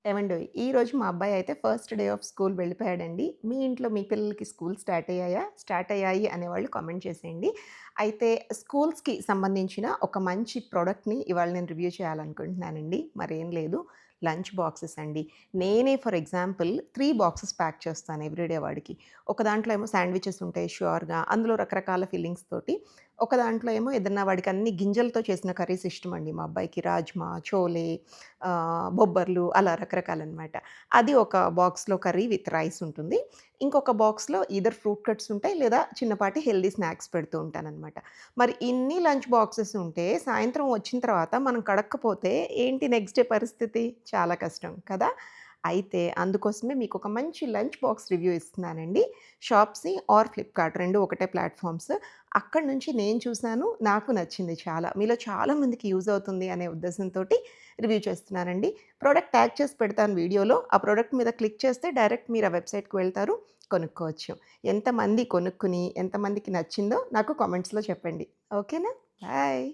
ఏవండోయ్! ఈరోజు మా అబ్బాయి అయితే ఫస్ట్ డే ఆఫ్ స్కూల్ వెళ్ళిపోయాడండి. మీ ఇంట్లో మీ పిల్లలకి స్కూల్ స్టార్ట్ అయ్యాయా? స్టార్ట్ అయ్యాయి అనేవాళ్ళు కామెంట్ చేసేయండి. అయితే స్కూల్స్‌కి సంబంధించిన ఒక మంచి ప్రొడక్ట్‌ని ఇవాళ నేను రివ్యూ చేయాలనుకుంటున్నానండి. మరేం లేదు, లంచ్ బాక్సెస్ అండి. నేనే ఫర్ ఎగ్జాంపుల్ 3 బాక్సెస్ ప్యాక్ చేస్తాను ఎవ్రీడే వాడికి. ఒక దాంట్లో ఏమో శాండ్‌విచెస్ ఉంటాయి ష్యూర్‌గా. అందులో రకరకాల ఫిల్లింగ్స్ తోటి. ఒక దాంట్లో ఏమో ఏదన్నా వాడికి అన్ని గింజలతో చేసిన కర్రీస్ ఇష్టమండి మా అబ్బాయికి. రాజ్మా, చోలే, బొబ్బర్లు అలా రకరకాలనమాట. అది ఒక బాక్స్‌లో కర్రీ విత్ రైస్ ఉంటుంది. ఇంకొక బాక్స్‌లో ఈదర్ ఫ్రూట్ కట్స్ ఉంటాయి, లేదా చిన్నపాటి హెల్తీ స్నాక్స్ పెడుతూ ఉంటాననమాట. మరి ఇన్ని లంచ్ బాక్సెస్ ఉంటే సాయంత్రం వచ్చిన తర్వాత మనం కడక్కపోతే ఏంటి నెక్స్ట్ డే పరిస్థితి? చాలా కష్టం కదా! అయితే అందుకోసమే మీకొక మంచి లంచ్ బాక్స్ రివ్యూ ఇస్తున్నానండి. షాప్సీ ఆర్ ఫ్లిప్‌కార్ట్ 2 ఒకటే ప్లాట్‌ఫార్మ్స్. అక్కడి నుంచి నేను చూసాను. నాకు నచ్చింది చాలా. మీలో చాలా మందికి యూజ్ అవుతుంది అనే ఉద్దేశంతోటి రివ్యూ చేస్తున్నానండి. ప్రొడక్ట్ ట్యాగ్ చేసి పెడతాను వీడియోలో. ఆ ప్రొడక్ట్ మీద క్లిక్ చేస్తే డైరెక్ట్ మీరు ఆ వెబ్‌సైట్‌కి వెళ్తారు. కొనుక్కోవచ్చు. ఎంతమంది కొనుక్కొని, ఎంతమందికి నచ్చిందో నాకు కామెంట్స్‌లో చెప్పండి. ఓకేనా? బాయ్.